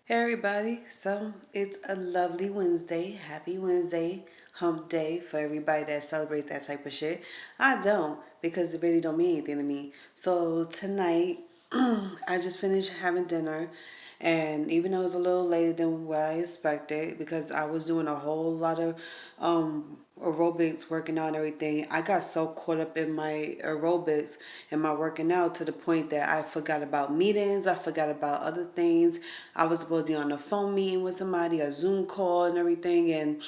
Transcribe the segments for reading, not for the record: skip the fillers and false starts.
Hey everybody, so it's a lovely Wednesday. Happy Wednesday, hump day for everybody that celebrates that type of shit. I don't because it really don't mean anything to me. So tonight, I just finished having dinner, and even though it was a little later than what I expected because I was doing a whole lot of aerobics, working out and everything, I got so caught up in my aerobics and my working out to the point that I forgot about meetings. I forgot about other things. I was supposed to be on a phone meeting with somebody, a Zoom call and everything, and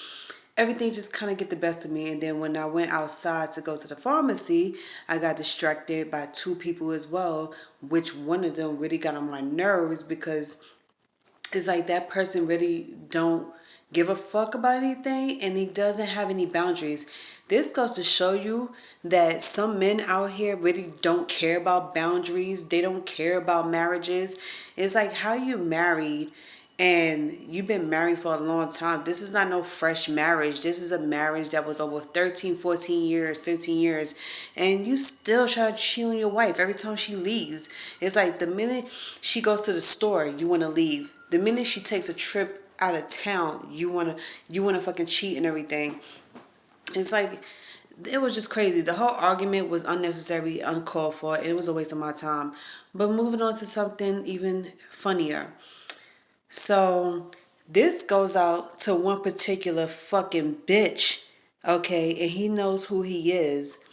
everything just kind of get the best of me. And then when I went outside to go to the pharmacy, I got distracted by two people as well, which one of them really got on my nerves because it's like that person really don't give a fuck about anything and he doesn't have any boundaries. This goes to show you that some men out here really don't care about boundaries. They don't care about marriages. It's like how you married and you've been married for a long time. This is not no fresh marriage. This is a marriage that was over 13, 14 years, 15 years. And you still try to cheat on your wife every time she leaves. It's like the minute she goes to the store, you want to leave. The minute she takes a trip out of town, you wanna fucking cheat and everything. It's like it was just crazy. The whole argument was unnecessary, uncalled for, and it was a waste of my time. But moving on to something even funnier. So this goes out to one particular fucking bitch, okay, and he knows who he is,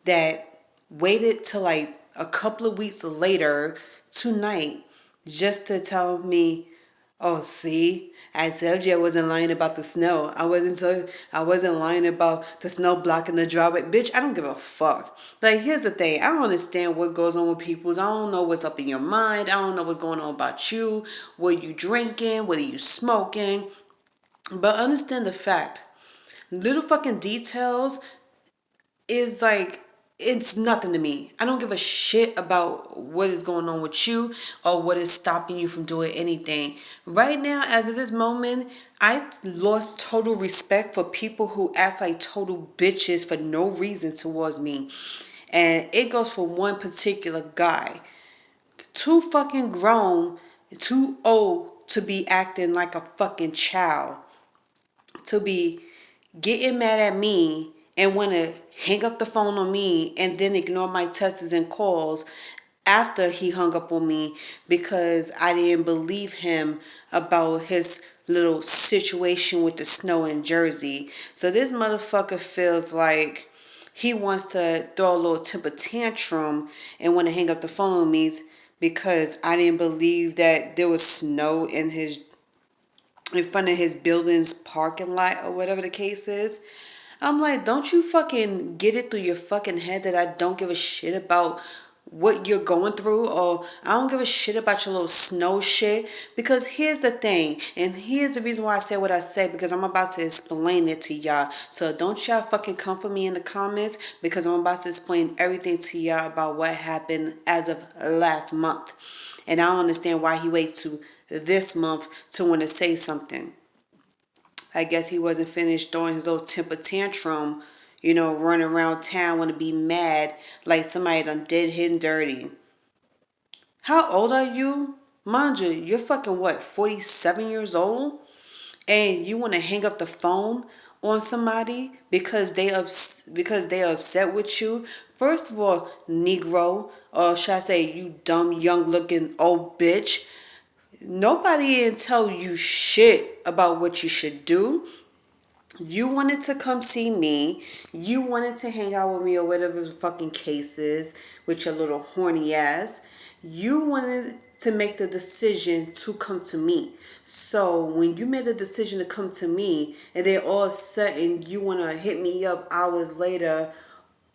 that waited till like a couple of weeks later tonight just to tell me, oh, see, I told you I wasn't lying about the snow. I wasn't lying about the snow blocking the driveway. Bitch, I don't give a fuck. Like, here's the thing. I don't understand what goes on with people's. I don't know what's up in your mind. I don't know what's going on about you. What you drinking? What are you smoking? But understand the fact. Little fucking details is like it's nothing to me. I don't give a shit about what is going on with you or what is stopping you from doing anything. Right now, as of this moment, I lost total respect for people who act like total bitches for no reason towards me. And it goes for one particular guy. Too fucking grown, too old to be acting like a fucking child. To be getting mad at me and want to hang up the phone on me and then ignore my texts and calls after he hung up on me because I didn't believe him about his little situation with the snow in Jersey. So this motherfucker feels like he wants to throw a little temper tantrum and want to hang up the phone on me because I didn't believe that there was snow in front of his building's parking lot or whatever the case is. I'm like, don't you fucking get it through your fucking head that I don't give a shit about what you're going through, or I don't give a shit about your little snow shit. Because here's the thing, and here's the reason why I say what I say, because I'm about to explain it to y'all. So don't y'all fucking come for me in the comments, because I'm about to explain everything to y'all about what happened as of last month. And I don't understand why he waited to this month to want to say something. I guess he wasn't finished throwing his little temper tantrum, running around town, want to be mad like somebody done did him dirty. How old are you? Mind you, you're fucking what, 47 years old? And you want to hang up the phone on somebody because they upset with you? First of all, Negro, or should I say you dumb, young looking old bitch. Nobody didn't tell you shit about what you should do. You wanted to come see me. You wanted to hang out with me or whatever the fucking case is with your little horny ass. You wanted to make the decision to come to me. So when you made the decision to come to me and then all of a sudden you want to hit me up hours later,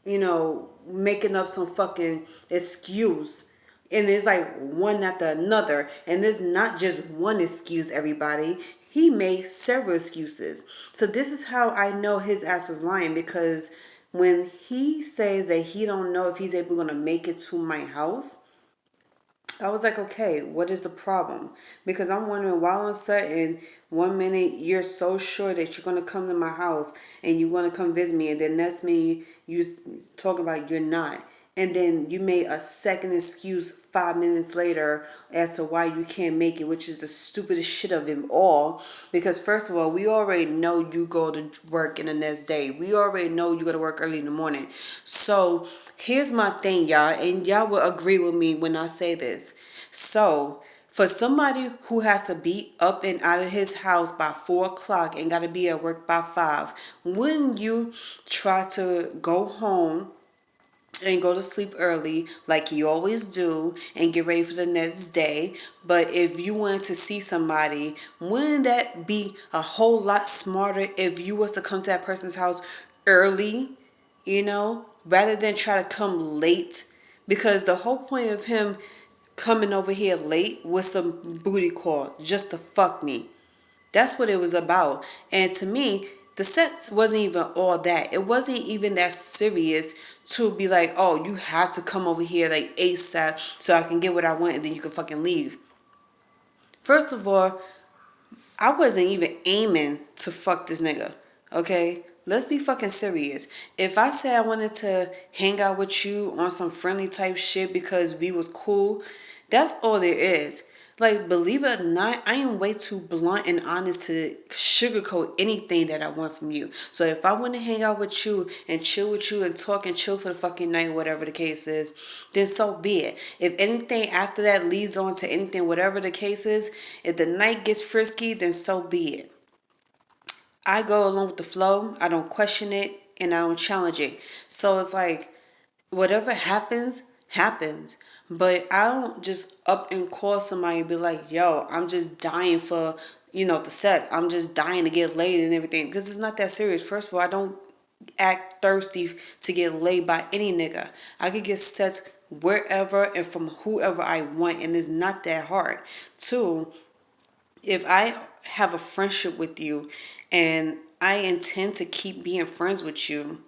making up some fucking excuse. And it's like one after another. And there's not just one excuse, everybody. He made several excuses. So this is how I know his ass was lying, because when he says that he don't know if he's able going to make it to my house, I was like, okay, what is the problem? Because I'm wondering why all of a sudden, one minute you're so sure that you're going to come to my house and you want to come visit me, and then next minute you talking about you're not. and then you made a second excuse 5 minutes later as to why you can't make it, which is the stupidest shit of them all. Because first of all, we already know you go to work in the next day. We already know you go to work early in the morning. So here's my thing, y'all, and y'all will agree with me when I say this. So for somebody who has to be up and out of his house by 4 o'clock and got to be at work by 5, wouldn't you try to go home and go to sleep early like you always do and get ready for the next day? But if you wanted to see somebody, wouldn't that be a whole lot smarter if you was to come to that person's house early, rather than try to come late? Because the whole point of him coming over here late was some booty call just to fuck me. That's what it was about. And to me, the sex wasn't even all that. It wasn't even that serious to be like, oh, you have to come over here like ASAP so I can get what I want and then you can fucking leave. First of all, I wasn't even aiming to fuck this nigga. Okay? Let's be fucking serious. If I say I wanted to hang out with you on some friendly type shit because we was cool, that's all there is. Like, believe it or not, I am way too blunt and honest to sugarcoat anything that I want from you. So if I want to hang out with you and chill with you and talk and chill for the fucking night, whatever the case is, then so be it. If anything after that leads on to anything, whatever the case is, if the night gets frisky, then so be it. I go along with the flow. I don't question it and I don't challenge it. So it's like, whatever happens, happens. But I don't just up and call somebody and be like, yo, I'm just dying for, the sex. I'm just dying to get laid and everything. Because it's not that serious. First of all, I don't act thirsty to get laid by any nigga. I could get sex wherever and from whoever I want. And it's not that hard. Two, if I have a friendship with you and I intend to keep being friends with you,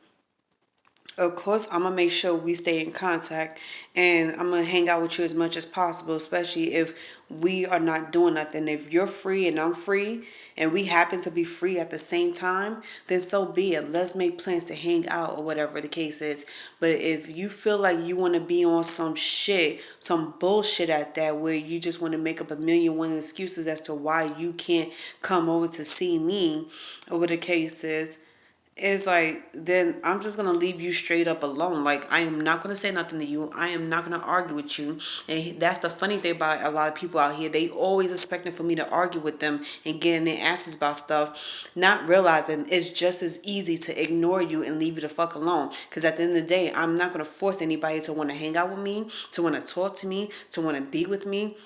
of course, I'm going to make sure we stay in contact and I'm going to hang out with you as much as possible, especially if we are not doing nothing. If you're free and I'm free and we happen to be free at the same time, then so be it. Let's make plans to hang out or whatever the case is. But if you feel like you want to be on some shit, some bullshit at that, where you just want to make up a million one excuses as to why you can't come over to see me or whatever the case is, it's like, then I'm just gonna leave you straight up alone. Like, I am not gonna say nothing to you. I am not gonna argue with you. And that's the funny thing about a lot of people out here. They always expecting for me to argue with them and get in their asses about stuff, not realizing it's just as easy to ignore you and leave you the fuck alone. Because at the end of the day, I'm not gonna force anybody to want to hang out with me, to want to talk to me, to want to be with me,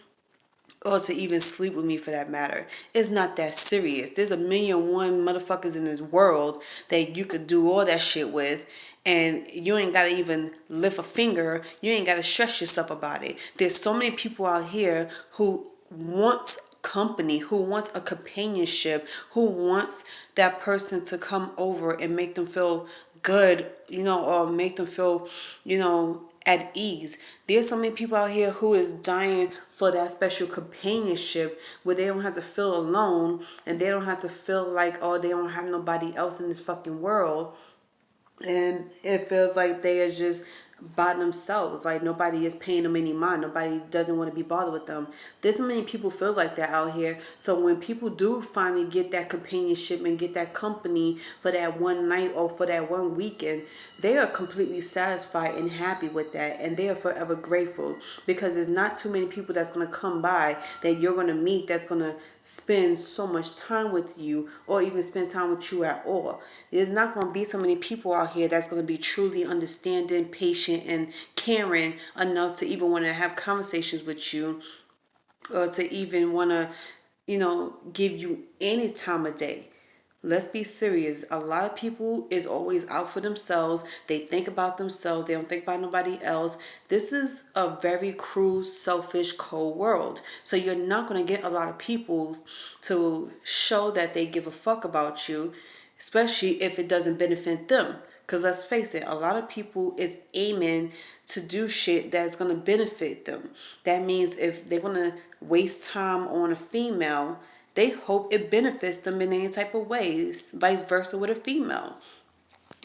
or to even sleep with me for that matter. It's not that serious. There's a million one motherfuckers in this world that you could do all that shit with, and you ain't gotta even lift a finger. You ain't gotta stress yourself about it. There's so many people out here who wants company, who wants a companionship, who wants that person to come over and make them feel good, or make them feel, at ease. There's so many people out here who is dying for that special companionship where they don't have to feel alone and they don't have to feel like, oh, they don't have nobody else in this fucking world. And it feels like they are just by themselves. Like nobody is paying them any mind. Nobody doesn't want to be bothered with them. There's so many people feels like that out here. So when people do finally get that companionship and get that company for that one night or for that one weekend, they are completely satisfied and happy with that. And they are forever grateful, because there's not too many people that's going to come by that you're going to meet that's going to spend so much time with you or even spend time with you at all. There's not going to be so many people out here that's going to be truly understanding, patient, and caring enough to even want to have conversations with you or to even want to, give you any time of day. Let's be serious. A lot of people is always out for themselves. They think about themselves. They don't think about nobody else. This is a very cruel, selfish, cold world. So you're not going to get a lot of people to show that they give a fuck about you, especially if it doesn't benefit them. Because let's face it, a lot of people is aiming to do shit that's going to benefit them. That means if they're going to waste time on a female, they hope it benefits them in any type of ways, vice versa with a female.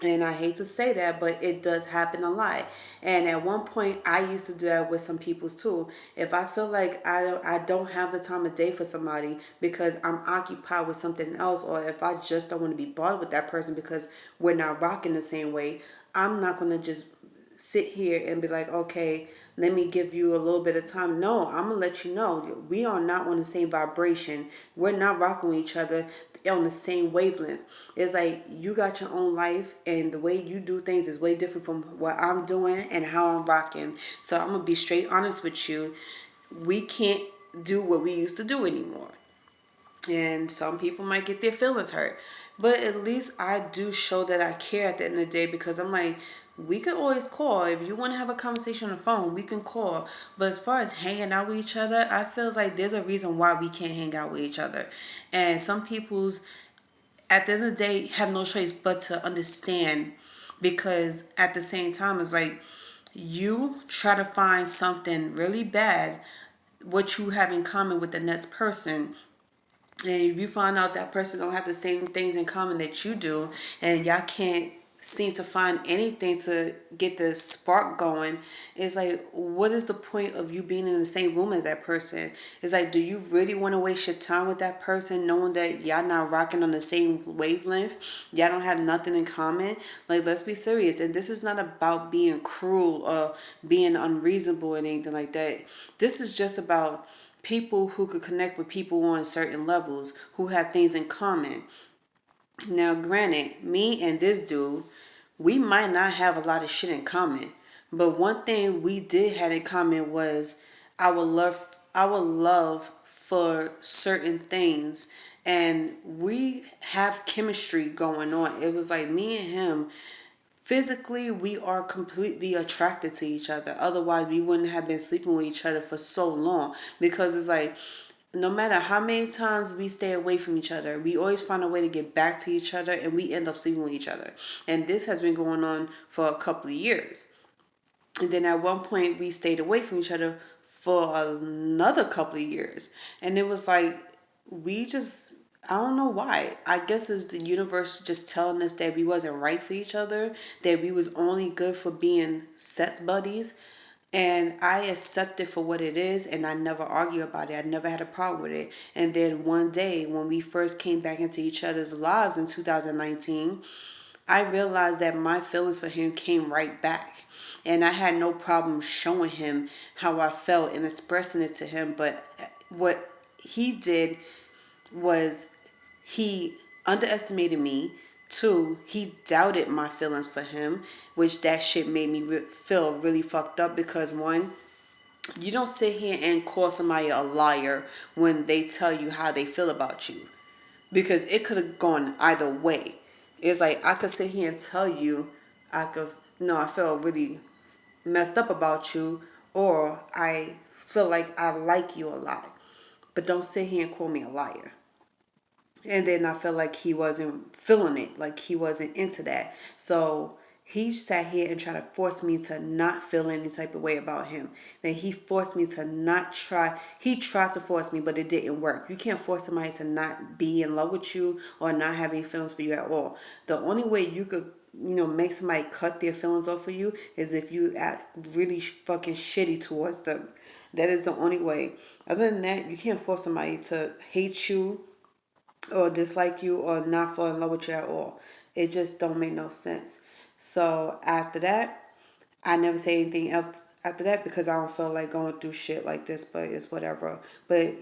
And I hate to say that, but it does happen a lot. And at one point, I used to do that with some people too. If I feel like I don't have the time of day for somebody because I'm occupied with something else, or if I just don't want to be bothered with that person because we're not rocking the same way, I'm not going to just sit here and be like, okay, let me give you a little bit of time. No, I'm gonna let you know we are not on the same vibration. We're not rocking with each other on the same wavelength. It's like you got your own life, and the way you do things is way different from what I'm doing and how I'm rocking. So I'm gonna be straight honest with you. We can't do what we used to do anymore. And some people might get their feelings hurt. But at least I do show that I care at the end of the day, because I'm like, we could always call. If you want to have a conversation on the phone, we can call. But as far as hanging out with each other, I feel like there's a reason why we can't hang out with each other. And some people's, at the end of the day, have no choice but to understand, because at the same time, it's like you try to find something really bad, what you have in common with the next person, and if you find out that person don't have the same things in common that you do, and y'all can't seem to find anything to get the spark going, it's like, what is the point of you being in the same room as that person? It's like, do you really want to waste your time with that person knowing that y'all not rocking on the same wavelength? Y'all don't have nothing in common? Like, let's be serious. And this is not about being cruel or being unreasonable and anything like that. This is just about people who could connect with people on certain levels, who have things in common. Now, granted, me and this dude, we might not have a lot of shit in common, but one thing we did have in common was our love for certain things, and we have chemistry going on. It was like me and him, physically we are completely attracted to each other, otherwise we wouldn't have been sleeping with each other for so long, because it's like no matter how many times we stay away from each other, we always find a way to get back to each other, and we end up sleeping with each other. And this has been going on for a couple of years. And then at one point we stayed away from each other for another couple of years. And it was like, we just, I don't know why. I guess it's the universe just telling us that we wasn't right for each other, that we was only good for being sex buddies. And I accept it for what it is, and I never argue about it. I never had a problem with it. And then one day when we first came back into each other's lives in 2019, I realized that my feelings for him came right back. And I had no problem showing him how I felt and expressing it to him. But what he did was he underestimated me. Two, he doubted my feelings for him, which that shit made me feel really fucked up, because one, you don't sit here and call somebody a liar when they tell you how they feel about you, because it could have gone either way. It's like I could sit here and tell you, I could, no, I feel really messed up about you, or I feel like I like you a lot, but don't sit here and call me a liar. And then I felt like he wasn't feeling it, like he wasn't into that. So he sat here and tried to force me to not feel any type of way about him. Then he forced me to not try. He tried to force me, but it didn't work. You can't force somebody to not be in love with you or not have any feelings for you at all. The only way you could, make somebody cut their feelings off for you is if you act really fucking shitty towards them. That is the only way. Other than that, you can't force somebody to hate you or dislike you or not fall in love with you at all. It just don't make no sense. So after that, I never say anything else after that, because I don't feel like going through shit like this, but it's whatever. But